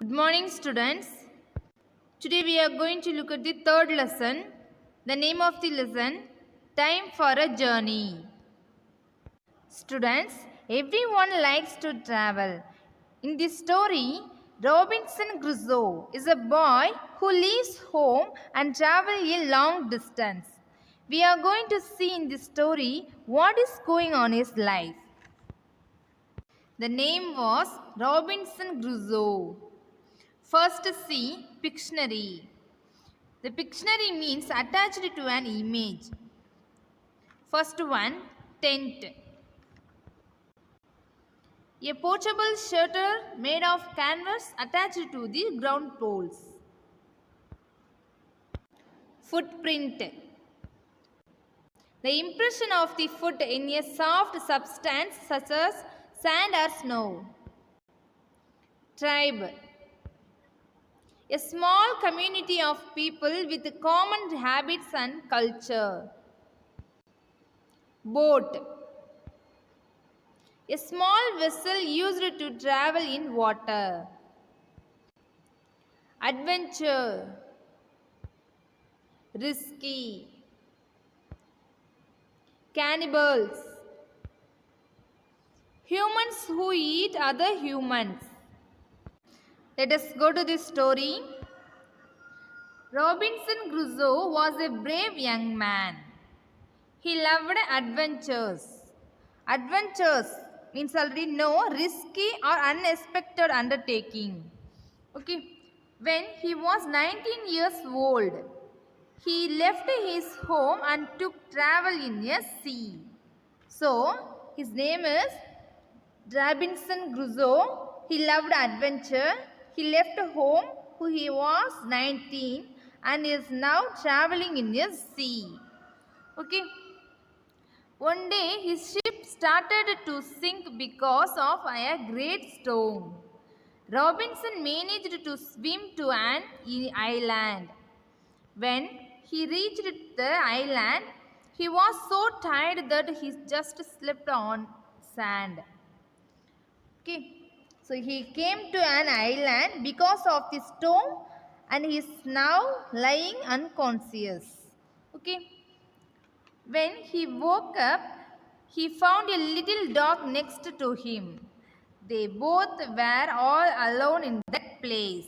Good morning, students. Today we are going to look at the third lesson. The name of the lesson, Time for a Journey. Students, everyone likes to travel. In this story, Robinson Crusoe is a boy who leaves home and travels a long distance. We are going to see in this story what is going on in his life. The name was Robinson Crusoe. First see Pictionary. The Pictionary means attached to an image. First one, tent. A portable shelter made of canvas attached to the ground poles. Footprint. The impression of the foot in a soft substance such as sand or snow. Tribe. A small community of people with common habits and culture. Boat. A small vessel used to travel in water. Adventure. Risky. Cannibals. Humans who eat other humans. Let us go to this story. Robinson Crusoe was a brave young man. He loved adventures. Adventures means already know risky or unexpected undertaking. Okay. When he was 19 years old, he left his home and took travel in a sea. So, his name is Robinson Crusoe. He loved adventure. He left home when he was 19 and is now traveling in a sea. Okay. One day his ship started to sink because of a great storm. Robinson managed to swim to an island. When he reached the island, he was so tired that he just slept on sand. Okay. So he came to an island because of the storm and he is now lying unconscious. Okay. When he woke up, he found a little dog next to him. They both were all alone in that place.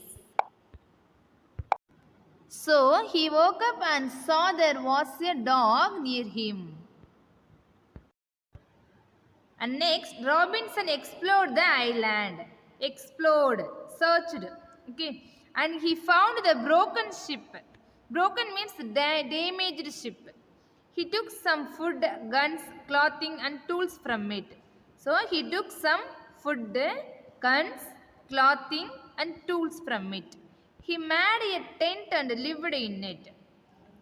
So he woke up and saw there was a dog near him. And next, Robinson explored the island. Explored, searched. Okay. And he found the broken ship. Broken means damaged ship. He took some food, guns, clothing and tools from it. So he took some food, guns, clothing and tools from it. He made a tent and lived in it.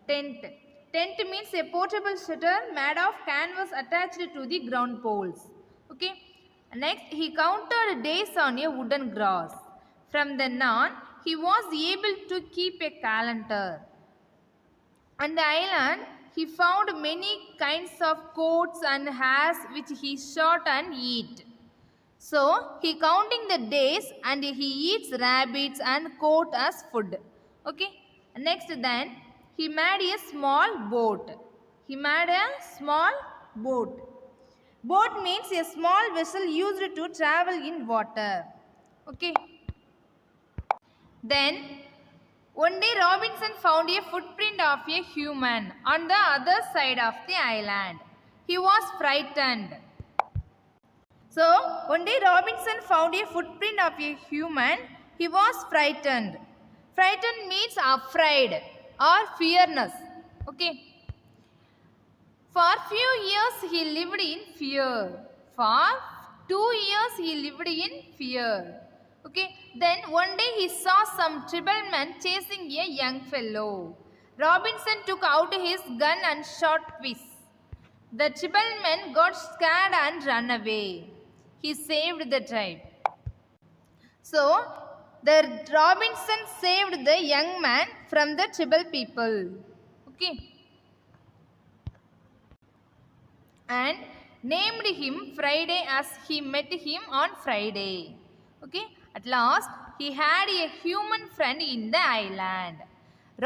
Tent. Tent means a portable shelter made of canvas attached to the ground poles. Okay. Next, he counted days on a wooden cross. From then on, he was able to keep a calendar. On the island, he found many kinds of coats and hairs which he shot and eat. So, he counting the days and he eats rabbits and coat as food. Okay. Next then, he made a small boat. He made a small boat. Boat means a small vessel used to travel in water. Okay. Then, one day Robinson found a footprint of a human on the other side of the island. He was frightened. So, one day Robinson found a footprint of a human. He was frightened. Frightened means afraid or fearness. Okay. For few years he lived in fear. For 2 years he lived in fear. Okay. Then one day he saw some tribesmen chasing a young fellow. Robinson took out his gun and shot twice. The tribesmen got scared and ran away. He saved the tribe. So, the Robinson saved the young man from the tribal people. Okay. And named him Friday as he met him on Friday. Okay. At last, he had a human friend in the island.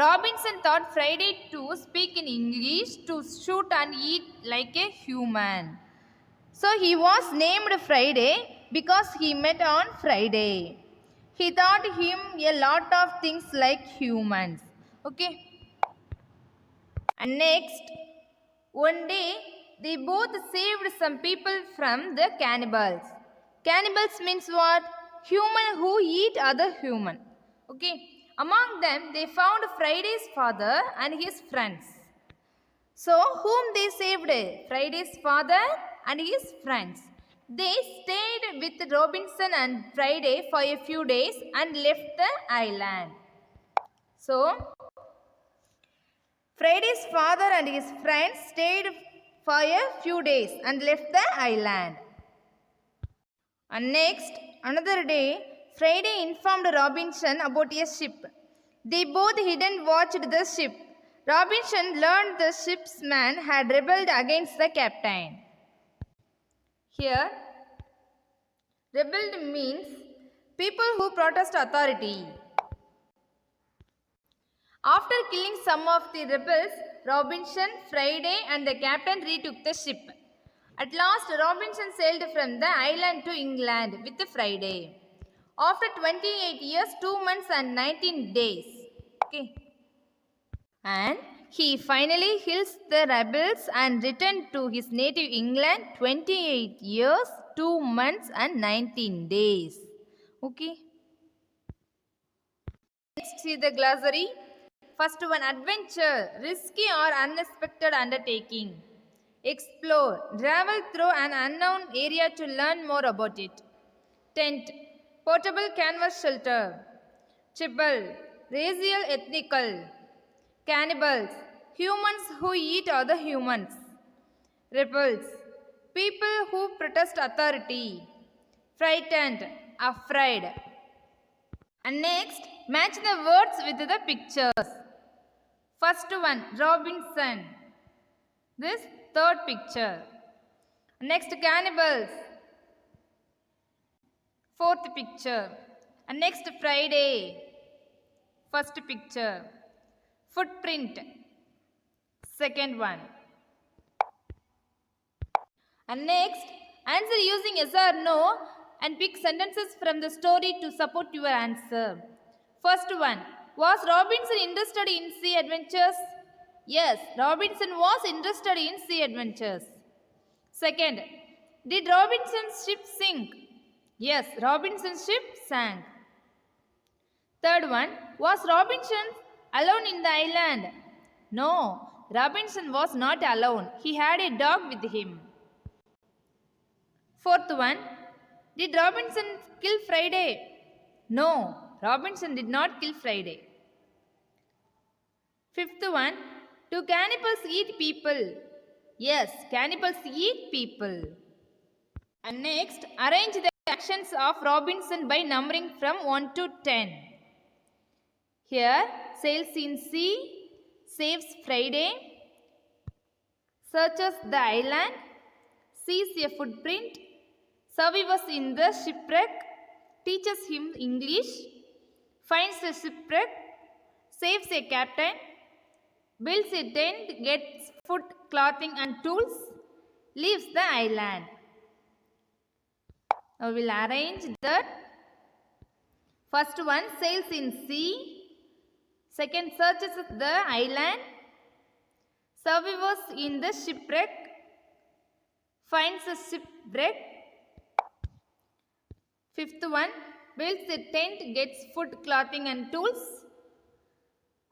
Robinson taught Friday to speak in English, to shoot and eat like a human. So he was named Friday because he met on Friday. He taught him a lot of things like humans. Okay. And next, one day they both saved some people from the cannibals. Cannibals means what? Human who eat other human. Okay. Among them, they found Friday's father and his friends. So, whom they saved? Friday's father and his friends. They stayed with Robinson and Friday for a few days and left the island. So, Friday's father and his friends stayed for a few days and left the island. And next, another day, Friday informed Robinson about a ship. They both hid and watched the ship. Robinson learned the ship's man had rebelled against the captain. Here, rebelled means people who protest authority. After killing some of the rebels, Robinson, Friday and the captain retook the ship. At last, Robinson sailed from the island to England with Friday. After 28 years, 2 months and 19 days. Okay. And he finally kills the rebels and returned to his native England 28 years, 2 months and 19 days. Okay. Let's see the glossary. First one, adventure, risky or unexpected undertaking. Explore, travel through an unknown area to learn more about it. Tent, portable canvas shelter. Tribal, racial ethnical. Cannibals, humans who eat other humans. Rebels, people who protest authority. Frightened, afraid. And next, match the words with the pictures. First one, Robinson. This third picture. Next, cannibals. Fourth picture. And next, Friday. First picture. Footprint. Second one. And next, answer using yes or no and pick sentences from the story to support your answer. First one. Was Robinson interested in sea adventures? Yes, Robinson was interested in sea adventures. Second, did Robinson's ship sink? Yes, Robinson's ship sank. Third one, was Robinson alone in the island? No, Robinson was not alone. He had a dog with him. Fourth one, did Robinson kill Friday? No, Robinson did not kill Friday. Fifth one, do cannibals eat people? Yes, cannibals eat people. And next, arrange the actions of Robinson by numbering from 1 to 10. Here, sails in sea, saves Friday, searches the island, sees a footprint, survives in the shipwreck, teaches him English, finds a shipwreck, saves a captain, builds a tent, gets food, clothing and tools, leaves the island. Now we will arrange that. First one, sails in sea. Second, searches the island. Survives in the shipwreck. Finds a shipwreck. Fifth one, builds a tent, gets food, clothing and tools.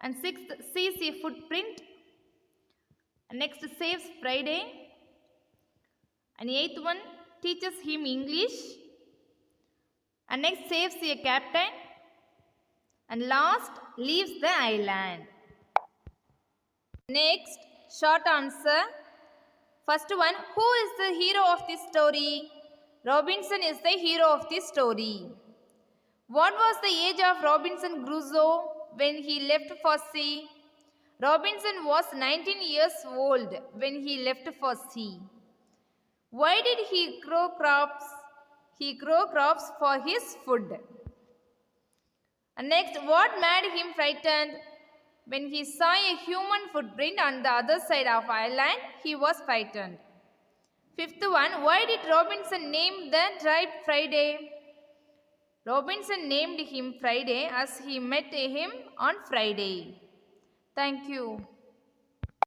And sixth, sees a footprint. And next, saves Friday. And eighth one, teaches him English. And next, saves a captain. And last, leaves the island. Next, short answer. First one, who is the hero of this story? Robinson is the hero of this story. What was the age of Robinson Crusoe when he left for sea? Robinson was 19 years old when he left for sea. Why did he grow crops? He grew crops for his food. And next, what made him frightened? When he saw a human footprint on the other side of island, he was frightened. Fifth one, why did Robinson name the tribe Friday? Robinson named him Friday as he met him on Friday. Thank you.